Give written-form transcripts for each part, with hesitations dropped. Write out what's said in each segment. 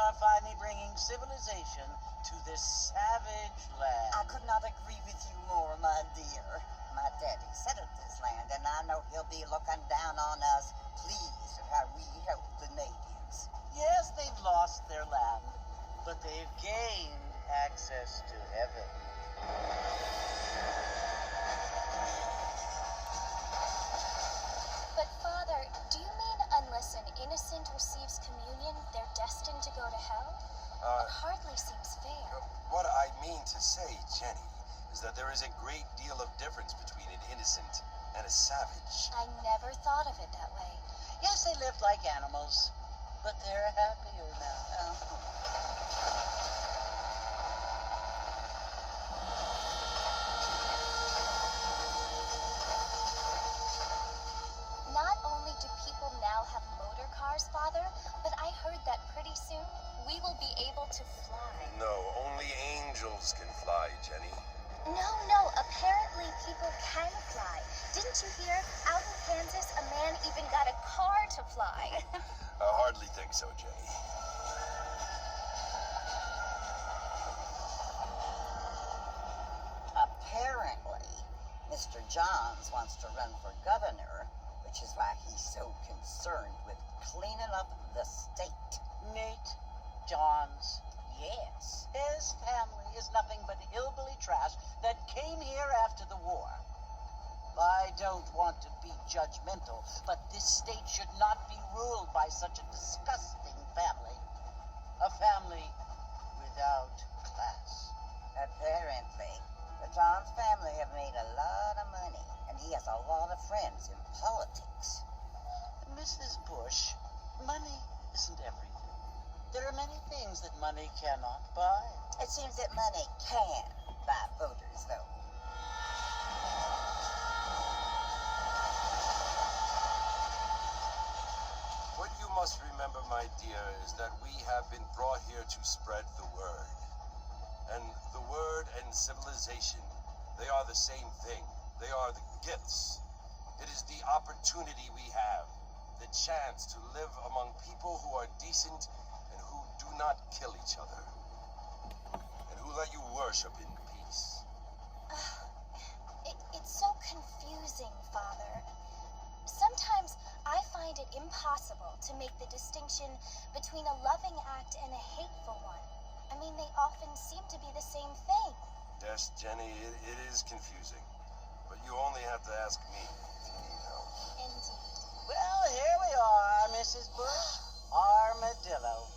are finally bringing civilization to this savage land. I could not agree with you more, my dear. My daddy settled this land, and I know he'll be looking down on us, pleased at how we help the natives. Yes, they've lost their land, but they've gained access to heaven. But, Father, do you mean unless an innocent receives communion, they're destined to go to hell? It hardly seems fair. What I mean to say, Jenny, is that there is a great deal of difference between an innocent and a savage. I never thought of it that way. Yes, they lived like animals, but they're happier now. Not only do people now have motor cars, Father, but I heard that pretty soon we will be able to fly. No, only angels can fly, Jenny. No, apparently people can fly. Didn't you hear? Out in Kansas, a man even got a car to fly. I hardly think so, Jenny. Apparently, Mr. Johns wants to run for governor, which is why he's so concerned with cleaning up the state. Nate Johns. Yes. His family is nothing but hillbilly trash that came here after the war. I don't want to be judgmental, but this state should not be ruled by such a disgusting family. A family without class. Apparently, the Johns family have made a lot of money, and he has a lot of friends in politics. Mrs. Bush, money isn't everything. There are many things that money cannot buy. It seems that money can buy voters, though. What you must remember, my dear, is that we have been brought here to spread the word. And the word and civilization, they are the same thing. They are the gifts. It is the opportunity we have, the chance to live among people who are decent and who do not kill each other, and who let you worship in peace. It's so confusing, Father. Sometimes I find it impossible to make the distinction between a loving act and a hateful one. I mean, they often seem to be the same thing. Yes, Jenny, it is confusing. But you only have to ask me if you need help. Indeed. Well, here we are, Mrs. Bush. Armadillo.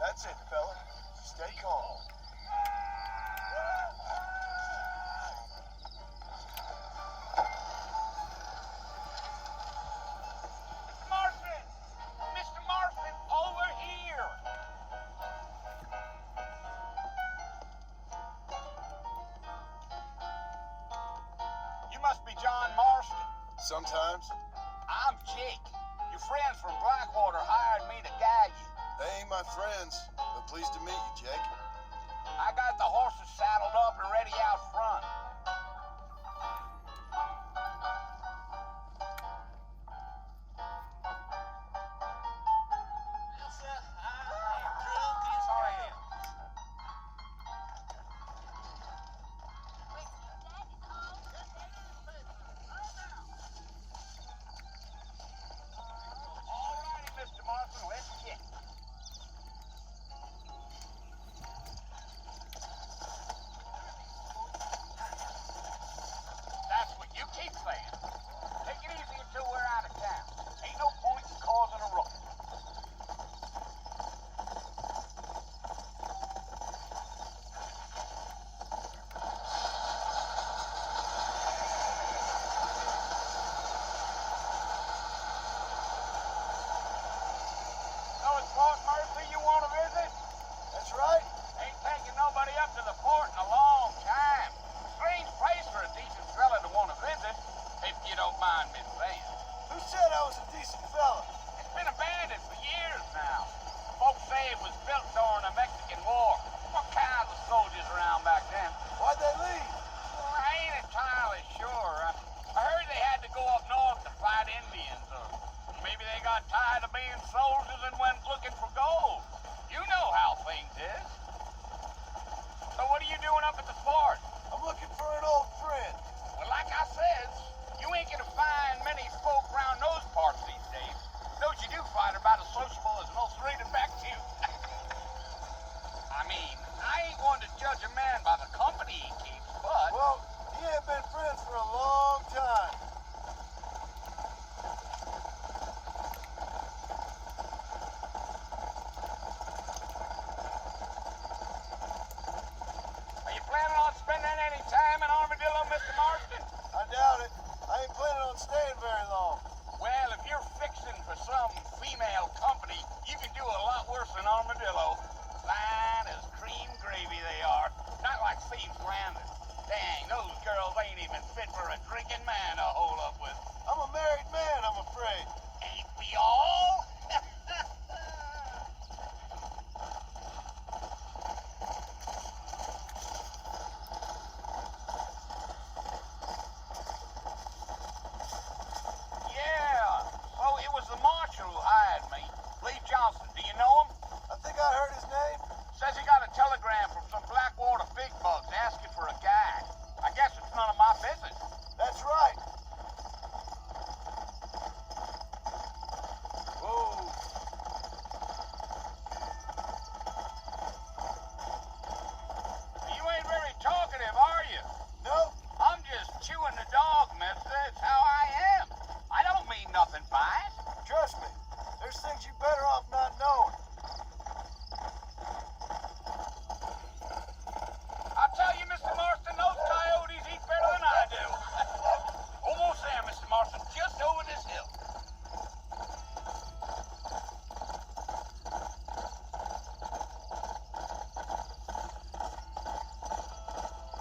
That's it, fella. Stay calm. Martin! Mr. Martin, over here! You must be John Marston. Sometimes. I'm Jake. Your friends from Blackwater hired me to guide you. They ain't my friends, but pleased to meet you, Jake. I got the horses saddled up and ready out front. Elsa, I am drunk as hell. All righty, Mr. Martin, let's get it. Armadillo. Fine as cream gravy they are. Not like thieves landed. Dang, those girls ain't even fit for a drinking man to hole up with. I'm a married man, I'm afraid. Ain't we all? Yeah. Well, it was the marshal who hired me. Lee Johnson. Do you know him? I think I heard his name. Says he got a telegram from some Blackwater big bugs asking for a guy. I guess it's none of my business. That's right. Whoa. You ain't very talkative, are you? Nope. I'm just chewing the dog, mister. It's how I am. I don't mean nothing by it. Trust me. There's things you better off not knowing. I'll tell you, Mr. Marston, those coyotes eat better than I do. Almost there, Mr. Marston. Just over this hill.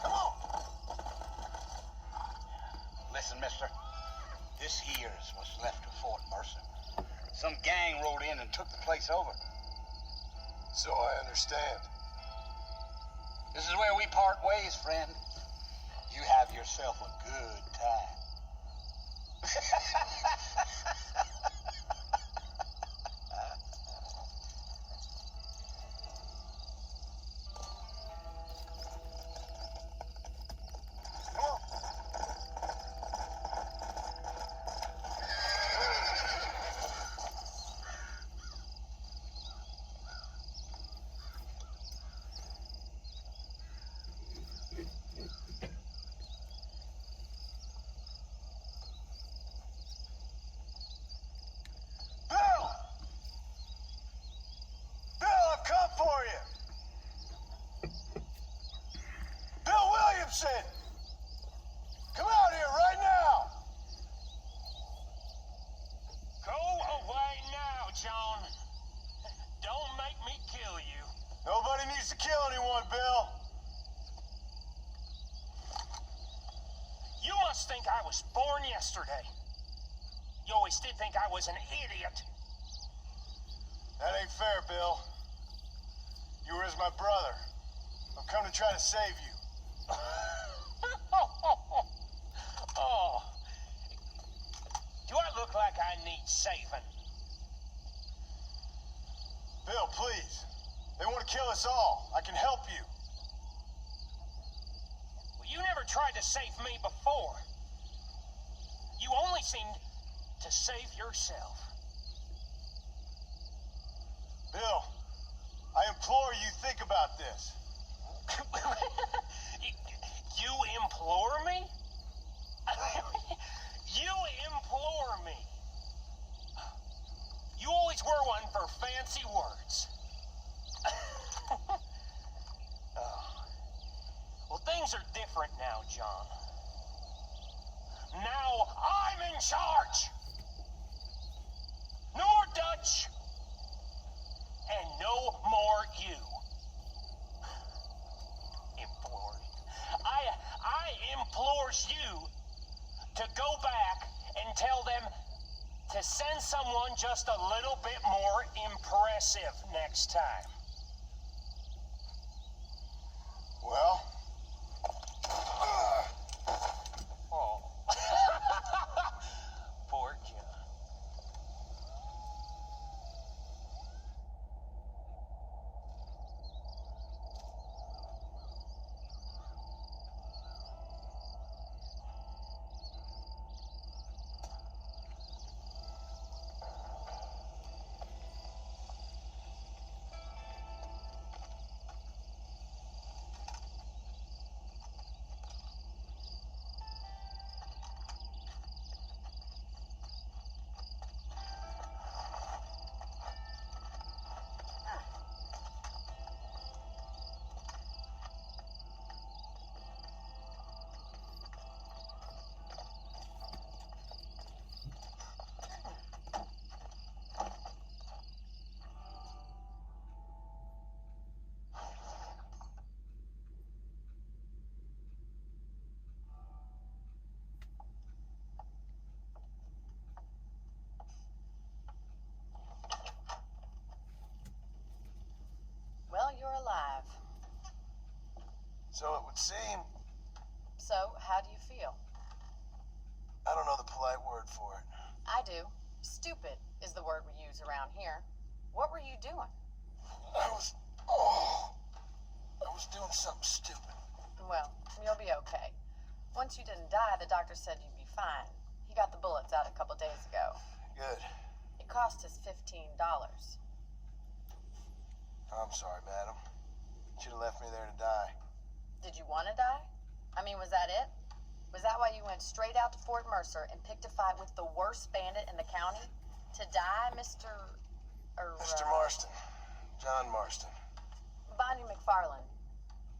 Come on. Listen, mister. This here is what's left of Fort Mercer. Some gang rode in and took the place over. So I understand. This is where we part ways, friend. You have yourself a good time. Come on. Bill! Bill, I've come for you! Bill Williamson! Come out here right now! Go away now, John. Don't make me kill you. Nobody needs to kill anyone, Bill. You must think I was born yesterday. You always did think I was an idiot. That ain't fair, Bill. You were as my brother. I've come to try to save you. Oh. Do I look like I need saving? Bill, please. They want to kill us all. I can help you. Well, you never tried to save me before. You only seemed to save yourself. Bill, I implore you think about this. You implore me? You implore me. You always were one for fancy words. Oh. Well, things are different now, John. Now I'm in charge. No more Dutch. And no more you. Implores. I implores you to go back and tell them to send someone just a little bit more impressive next time. Well, Oh. Poor John. See him. So, how do you feel? I don't know the polite word for it. I do. Stupid is the word we use around here. What were you doing? I was doing something stupid. Well, you'll be okay. Once you didn't die, the doctor said you'd be fine. He got the bullets out a couple days ago. Good. It cost us $15. I'm sorry, madam. Should have left me there to die. Did you want to die? I mean, was that it? Was that why you went straight out to Fort Mercer and picked a fight with the worst bandit in the county? To die, Mr. Mr. Marston. John Marston. Bonnie MacFarlane.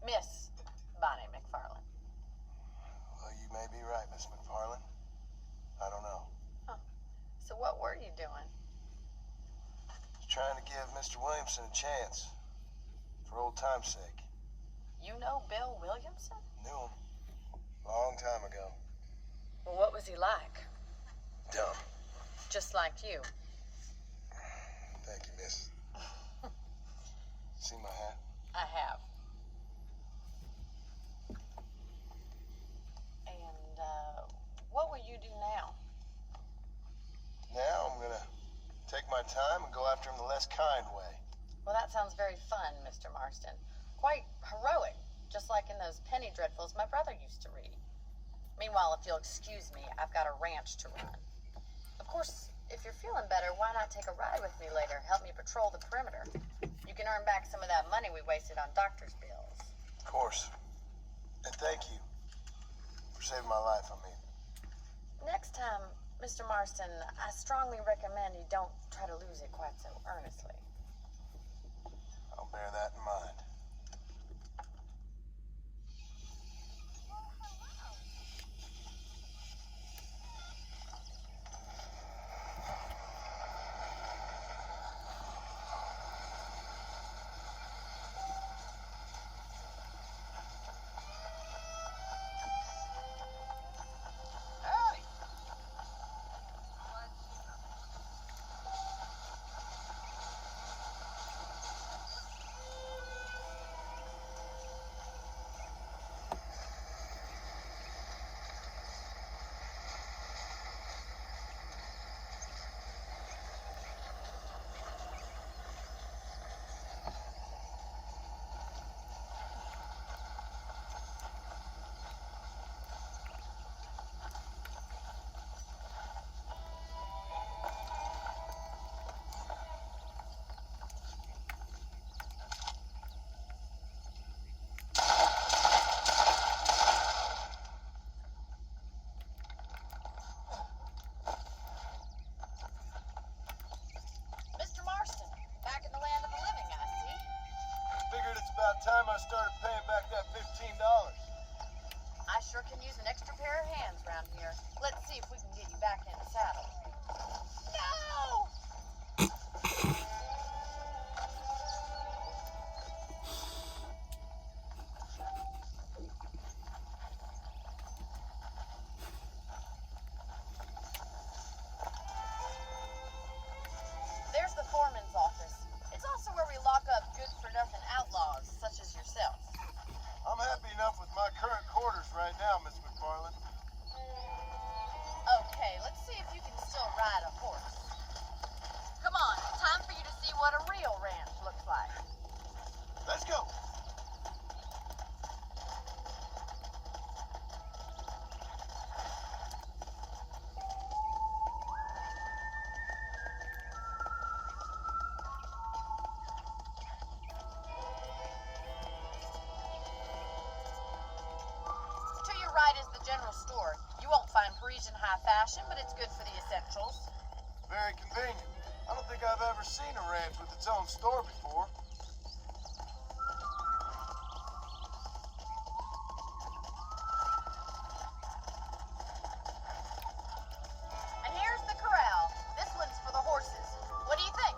Miss Bonnie MacFarlane. Well, you may be right, Miss MacFarlane. I don't know. Huh. So what were you doing? Just trying to give Mr. Williamson a chance. For old time's sake. You know Bill Williamson? Knew him. Long time ago. Well, what was he like? Dumb. Just like you. Thank you, miss. See my hat? I have. And, what will you do now? Now I'm gonna take my time and go after him the less kind way. Well, that sounds very fun, Mr. Marston. Quite heroic, just like in those penny dreadfuls my brother used to read. Meanwhile, if you'll excuse me, I've got a ranch to run. Of course, if you're feeling better, why not take a ride with me later? Help me patrol the perimeter. You can earn back some of that money we wasted on doctor's bills. Of course. And thank you for saving my life, I mean. Next time, Mr. Marston, I strongly recommend you don't try to lose it quite so earnestly. I'll bear that in mind. Time I started paying back that $15. I sure can use an extra pair of hands around here. Let's see if we can get you back in the saddle. No! There's the foreman's office. It's also where we lock up good-for-nothing outlaws, such as yourself. I'm happy enough with my current quarters right now, Miss MacFarlane. Okay, let's see if you can still ride a horse. Come on, time for you to see what a real ranch looks like. Let's go. Right is the general store. You won't find Parisian high fashion, but it's good for the essentials. Very convenient. I don't think I've ever seen a ranch with its own store before. And here's the corral. This one's for the horses. What do you think?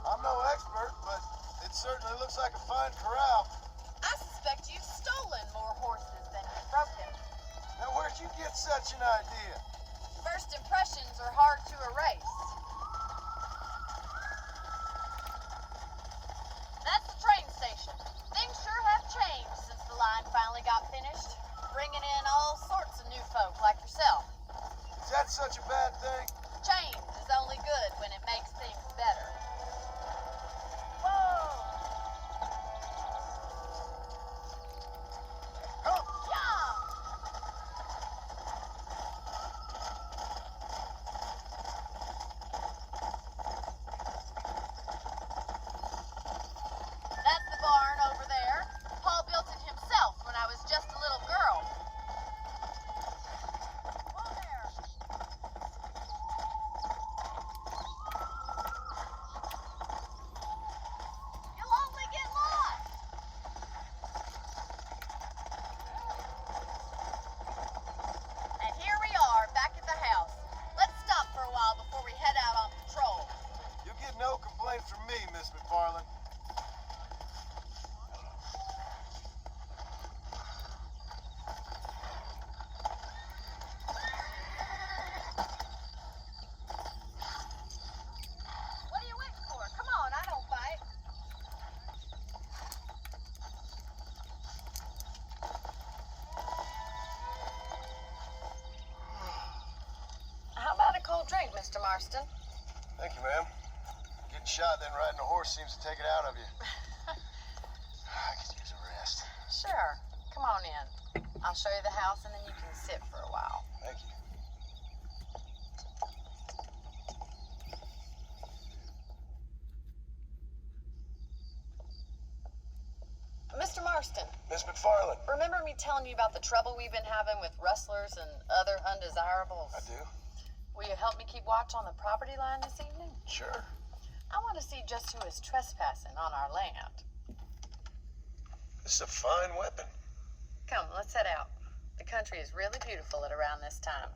I'm no expert, but it certainly looks like a fine corral. I suspect you've stolen more horses than you've broken. Now, where'd you get such an idea? First impressions are hard to erase. That's the train station. Things sure have changed since the line finally got finished. Miss MacFarlane. What are you waiting for? Come on, I don't bite. How about a cold drink, Mr. Marston? Thank you, ma'am. Getting shot, then riding a horse seems to take it out of you. I could use a rest. Sure. Come on in. I'll show you the house and then you can sit for a while. Thank you. Mr. Marston, Miss MacFarlane. remember me telling you about the trouble we've been having with rustlers and other undesirables? I do. Will you help me keep watch on the property line this evening? Sure. I want to see just who is trespassing on our land. This is a fine weapon. Come, let's head out. The country is really beautiful at around this time.